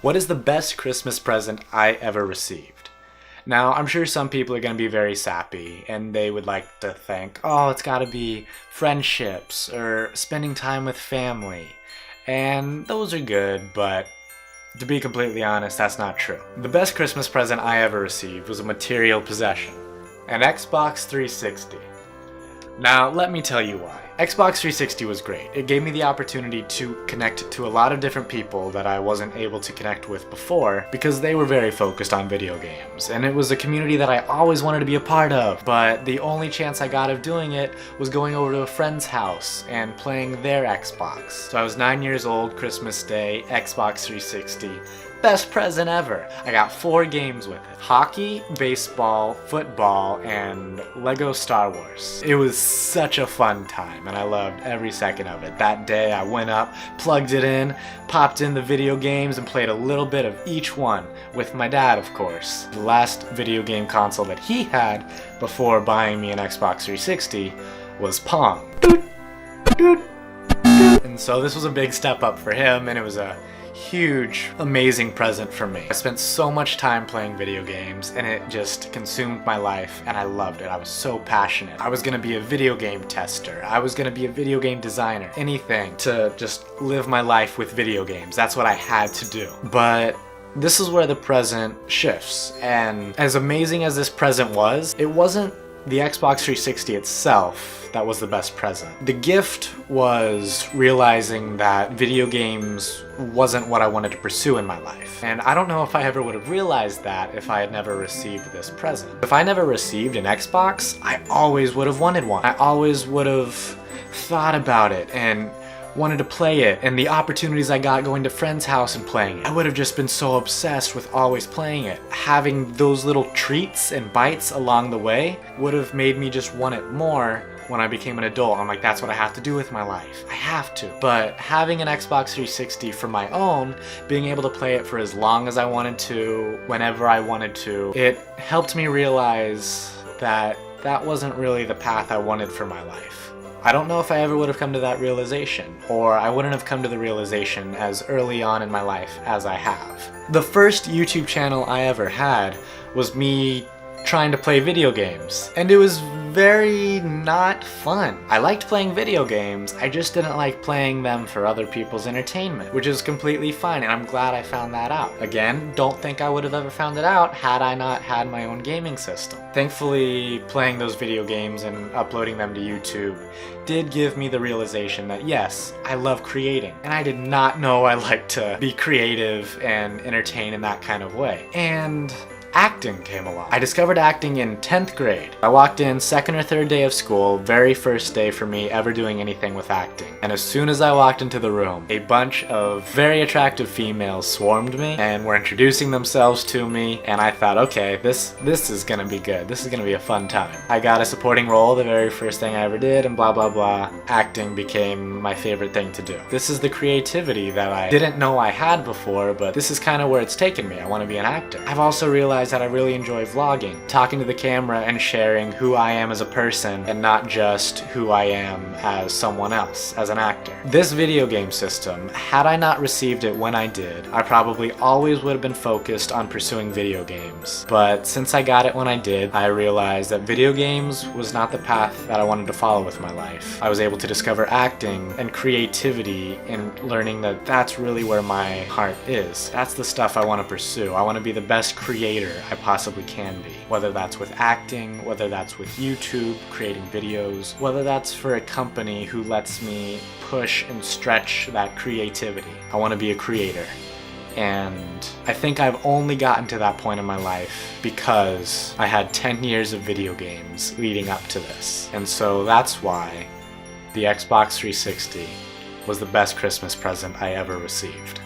What is the best Christmas present I ever received? Now, I'm sure some people are going to be very sappy, and they would like to think, oh, it's got to be friendships, or spending time with family. And those are good, but to be completely honest, that's not true. The best Christmas present I ever received was a material possession, an Xbox 360. Now, let me tell you why. Xbox 360 was great. It gave me the opportunity to connect to a lot of different people that I wasn't able to connect with before because they were very focused on video games, and it was a community that I always wanted to be a part of, but the only chance I got of doing it was going over to a friend's house and playing their Xbox. So I was 9 years old, Christmas Day, Xbox 360. Best present ever. I got 4 games with it. Hockey, baseball, football, and Lego Star Wars. It was such a fun time, and I loved every second of it. That day I went up, plugged it in, popped in the video games, and played a little bit of each one, with my dad, of course. The last video game console that he had before buying me an Xbox 360 was Pong. And so this was a big step up for him, and it was a huge, amazing present for me. I spent so much time playing video games, and it just consumed my life, and I loved it. I was so passionate. I was gonna be a video game tester. I was gonna be a video game designer. Anything to just live my life with video games. That's what I had to do. But this is where the present shifts, and as amazing as this present was, it wasn't the Xbox 360 itself that was the best present. The gift was realizing that video games wasn't what I wanted to pursue in my life. And I don't know if I ever would have realized that if I had never received this present. If I never received an Xbox, I always would have wanted one. I always would have thought about it and wanted to play it, and the opportunities I got going to friends' house and playing it. I would have just been so obsessed with always playing it. Having those little treats and bites along the way would have made me just want it more when I became an adult. I'm like, that's what I have to do with my life. I have to. But having an Xbox 360 for my own, being able to play it for as long as I wanted to, whenever I wanted to, it helped me realize that that wasn't really the path I wanted for my life. I don't know if I ever would have come to that realization, or I wouldn't have come to the realization as early on in my life as I have. The first YouTube channel I ever had was me trying to play video games, and it was very not fun. I liked playing video games, I just didn't like playing them for other people's entertainment, which is completely fine, and I'm glad I found that out. Again, don't think I would have ever found it out had I not had my own gaming system. Thankfully, playing those video games and uploading them to YouTube did give me the realization that yes, I love creating, and I did not know I liked to be creative and entertain in that kind of way. And acting came along. I discovered acting in 10th grade. I walked in second or third day of school, very first day for me ever doing anything with acting. And as soon as I walked into the room, a bunch of very attractive females swarmed me and were introducing themselves to me, and I thought, okay, this is gonna be good. This is gonna be a fun time. I got a supporting role the very first thing I ever did, and blah blah blah. Acting became my favorite thing to do. This is the creativity that I didn't know I had before, but this is kind of where it's taken me. I want to be an actor. I've also realized that I really enjoy vlogging, talking to the camera and sharing who I am as a person and not just who I am as someone else, as an actor. This video game system, had I not received it when I did, I probably always would have been focused on pursuing video games. But since I got it when I did, I realized that video games was not the path that I wanted to follow with my life. I was able to discover acting and creativity and learning that that's really where my heart is. That's the stuff I want to pursue. I want to be the best creator I possibly can be. Whether that's with acting, whether that's with YouTube, creating videos, whether that's for a company who lets me push and stretch that creativity. I want to be a creator. And I think I've only gotten to that point in my life because I had 10 years of video games leading up to this. And so that's why the Xbox 360 was the best Christmas present I ever received.